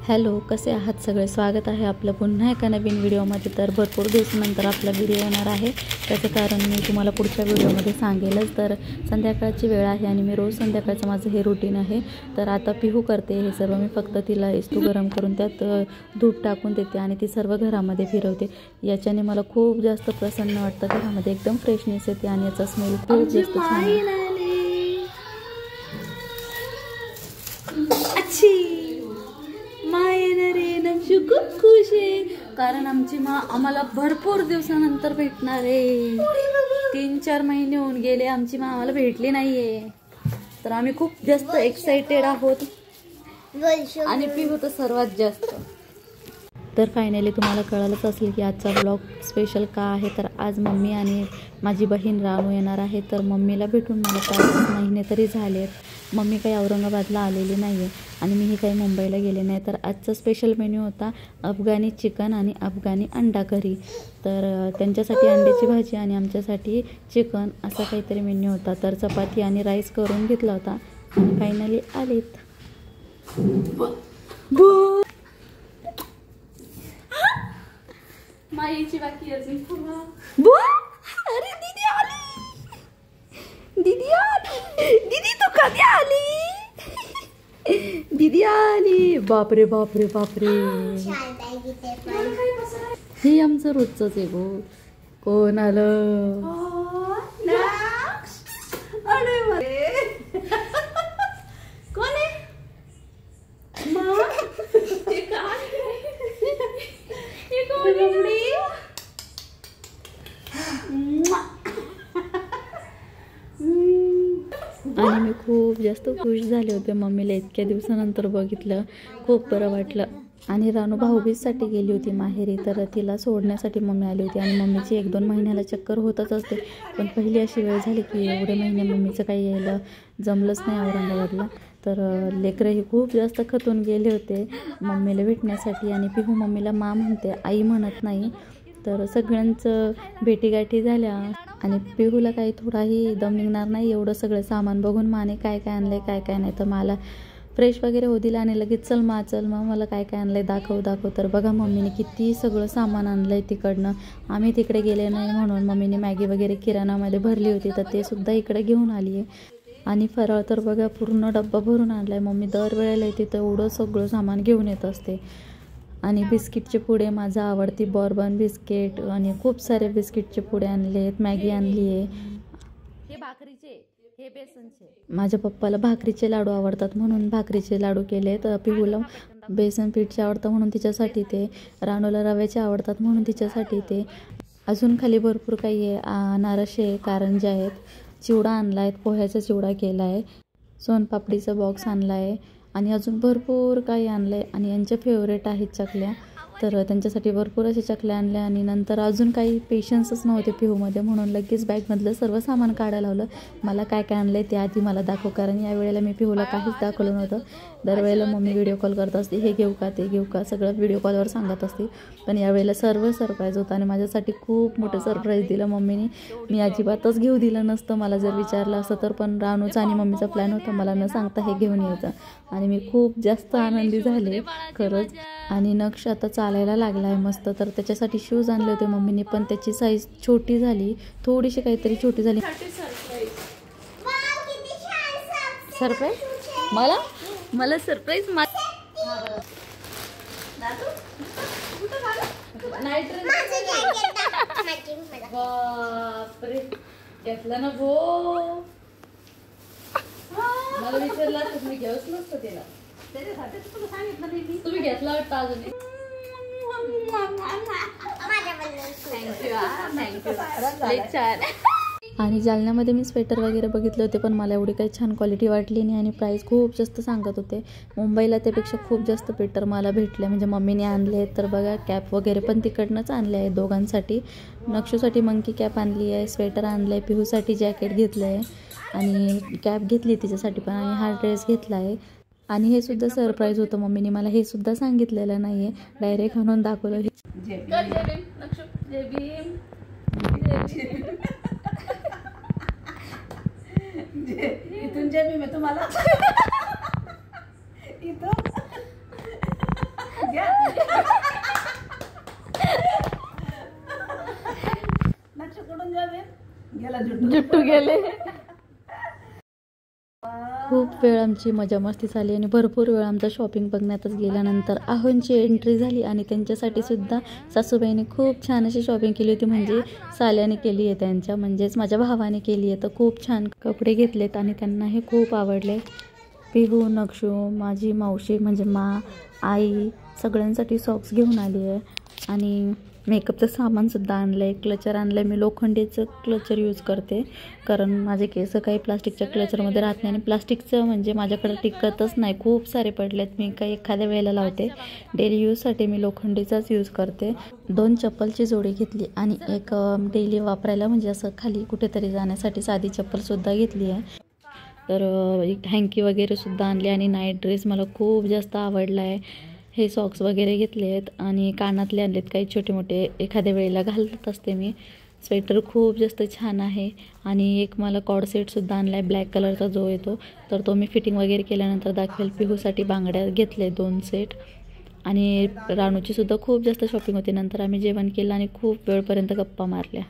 Hello, कसे आहात सगळे? स्वागत आहे आपलं पुन्हा एका नवीन व्हिडिओमध्ये. तर भरपूर दिवसानंतर आपला व्हिडिओ येणार आहे. त्याचं कारण मी तुम्हाला पुढच्या व्हिडिओमध्ये सांगेलच. तर संध्याकाळची वेळ आहे आणि मी रोज संध्याकाळचं माझं हे रुटीन आहे. तर आता पिहू करते हे सर्व. मी फक्त तिला इस्तू गरम करून त्यात दूध टाकून देते आणि ती सर्व घरामध्ये फिरवते. याच्याने मला खूप जास्त प्रसन्न वाटतं. घरामध्ये एकदम फ्रेशनेस येते आणि याचा स्मेल खूप जास्त छान आहे. खूप खुश आहे कारण आमची माँ आम्हाला भरपूर दिवसानंतर भेटणार आहे. 3-4 महिने होऊन गेले आमची माँ आम्हाला भेटली नाहीये. तर आम्ही खूप जास्त एक्साइटेड आहोत आणि पिहू तर सर्वात जास्त. तर फायनली तुम्हाला कळालंच असेल की आजचा ब्लॉग स्पेशल का आहे. तर आज मम्मी आणि माझी बहीण रानू येणार आहे. तर मम्मीला भेटून मला 5 महिने तरी झालेत. मम्मी काही औरंगाबादला आलेली नाही आहे आणि मीही काही मुंबईला गेले नाही. तर आजचा स्पेशल मेन्यू होता अफगाणी चिकन आणि अफगाणी अंडा करी. तर त्यांच्यासाठी अंड्याची भाजी आणि आमच्यासाठी चिकन असा काहीतरी मेन्यू होता. तर चपाती आणि राईस करून घेतला होता आणि फायनली आलेत. माईची बाकी अजून. अरे दीदी आली, दीदी आली, दीदी तू कधी आली? दीदी आली. बापरे बापरे बापरे, हे आमचं रोजचंच आहे गो. कोण आलं? कोण आहे? आणि मी खूप जास्त खुश झाले होते. मम्मीला इतक्या दिवसानंतर बघितलं, खूप बरं वाटलं. आणि रानू भाऊबीजसाठी गेली होती माहेरी. तर तिला सोडण्यासाठी मम्मी आली होती आणि मम्मीची 1-2 महिन्याला चक्कर होतच असते. पण पहिली अशी वेळ झाली की एवढे महिने मम्मीचं काही यायला जमलंच नाही औरंगाबादला. तर लेकरंही खूप जास्त खतून गेले होते मम्मीला भेटण्यासाठी. आणि पिहू मम्मीला मा म्हणते, आई म्हणत नाही. तर सगळ्यांचं भेटीगाठी झाल्या आणि पिहूला काही थोडाही दम निघणार नाही एवढं सगळं सामान बघून माने काय काय आणलंय काय काय नाही. तर मला फ्रेश वगैरे हो दिला आणि लगेच चल मा मला काय काय आणलंय दाखव. तर बघा मम्मीने किती सगळं सामान आणलंय तिकडनं. आम्ही तिकडे गेले नाही म्हणून मम्मीने मॅगी वगैरे किराणामध्ये भरली होती तर ते सुद्धा इकडे घेऊन आली आहे. आणि फराळ तर बघा पूर्ण डब्बा भरून आणलाय. मम्मी दरवेळेला येते तर एवढं सगळं सामान घेऊन येत असते. आणि बिस्किटचे पुडे, माझा आवडती बॉर्बन बिस्किट आणि खूप सारे बिस्किटचे पुडे आणले आहेत. मॅगी आणली आहे. हे भाकरीचे, हे बेसनचे. माझ्या पप्पाला भाकरीचे लाडू आवडतात म्हणून भाकरीचे लाडू केले. तर पिहूला बेसन पीठचे आवडतं म्हणून तिच्यासाठी ते, रानूला रव्याचे आवडतात म्हणून तिच्यासाठी ते. अजून खाली भरपूर काही आहे. अनारसे, कारंजा आहेत, चिवडा आणला आहे, पोह्याचा चिवडा केला आहे, सोनपापडीचा बॉक्स आणला आहे आणि अजून भरपूर काही आणलं आहे. आणि यांच्या फेवरेट आहेत चकल्या. तर त्यांच्यासाठी भरपूर असे चकल्या आणल्या. आणि नंतर अजून काही पेशन्सच नव्हते पिहूमध्ये म्हणून लगेच बॅगमधलं सर्व सामान काढायला लावलं. मला काय काय आणलं आहे ते आधी मला दाखव, कारण यावेळेला मी पिहूला काहीच दाखवलं नव्हतं. दरवेळेला मम्मी व्हिडिओ कॉल करत असते, हे घेऊ का ते घेऊ का, सगळं व्हिडिओ कॉलवर सांगत असते. पण यावेळेला सर्व सरप्राईज होतं आणि माझ्यासाठी खूप मोठं सरप्राईज दिलं मम्मीने. मी अजिबातच घेऊ दिलं नसतं मला जर विचारलं असतं तर. पण रानूचा आणि मम्मीचा प्लॅन होता मला न सांगता हे घेऊन यायचं आणि मी खूप जास्त आनंदी झाले खरंच. आणि नक्ष आता चालायला लागला आहे मस्त. तर त्याच्यासाठी शूज आणले होते मम्मीने पण त्याची साईज छोटी झाली, थोडीशी काहीतरी छोटी झाली. सरप्राईज मला सरप्राईज बापरे घेतला ना भो. मला विचारला तुम्ही घेऊच नसतं तिला, तुम्ही घेतला वाटतं अजून. आणि जालन्यामध्ये मी स्वेटर वगैरे बघितले होते पण मला एवढी काही छान क्वालिटी वाटली नाही आणि प्राईस खूप जास्त सांगत होते. मुंबईला त्यापेक्षा खूप जास्त बेटर मला भेटले. म्हणजे मम्मीने आणले तर बघा कॅप वगैरे पण तिकडनंच आणले आहे दोघांसाठी. नक्षूसाठी मंकी कॅप आणली आहे, स्वेटर आणलं आहे, पिहूसाठी जॅकेट घेतलं आहे आणि कॅप घेतली तिच्यासाठी पण आणि हा ड्रेस घेतला आहे. आणि हे सुद्धा सरप्राईज होतं. मम्मीने मला हे सुद्धा सांगितलेलं नाही आहे, डायरेक्ट आणून दाखवलं. इथून जे मी तुम्हाला इथून जुट्टू गेले. खूप वेळ आमची मजा मस्ती झाली आणि भरपूर वेळ आमचा शॉपिंग बघण्यातच गेल्यानंतर आहोंची एंट्री झाली आणि त्यांच्यासाठी सुद्धा सासूबाईने खूप छान अशी शॉपिंग केली होती. म्हणजे साल्याने केली आहे त्यांच्या, म्हणजेच माझ्या भावाने केली आहे. तर खूप छान कपडे घेतलेत आणि त्यांना हे खूप आवडले. पिहू, नक्षू, माझी मावशी म्हणजे आई सगळ्यांसाठी सॉक्स घेऊन आली आहे आणि मेकअपचं सामानसुद्धा आणलं आहे. क्लचर आणलं आहे. मी लोखंडीचं क्लचर यूज करते कारण माझे केस काही प्लास्टिकच्या क्लचरमध्ये राहत नाही आणि प्लास्टिकचं म्हणजे माझ्याकडे टिकतच नाही. खूप सारे पडलेत. मी काही एखाद्या वेळेला लावते. डेली यूजसाठी मी लोखंडीचाच यूज करते. 2 चप्पलची जोडी घेतली आणि एक डेली वापरायला म्हणजे असं खाली कुठेतरी जाण्यासाठी साधी चप्पलसुद्धा घेतली आहे. तर एक हँकी वगैरेसुद्धा आणली आणि नाईट ड्रेस मला खूप जास्त आवडला आहे. हे सॉक्स वगैरे घेतले आहेत आणि कानातले आणलेत काही छोटे मोठे, एखाद्या वेळेला घालत असते मी. स्वेटर खूप जास्त छान आहे आणि एक मला कॉर्ड सेटसुद्धा आणला आहे ब्लॅक कलरचा जो येतो, तर तो मी फिटिंग वगैरे केल्यानंतर दाखवेल. पिहूसाठी बांगड्या घेतले 2 सेट आणि राणूची सुद्धा खूप जास्त शॉपिंग होती. नंतर आम्ही जेवण केलं आणि खूप वेळपर्यंत गप्पा मारल्या.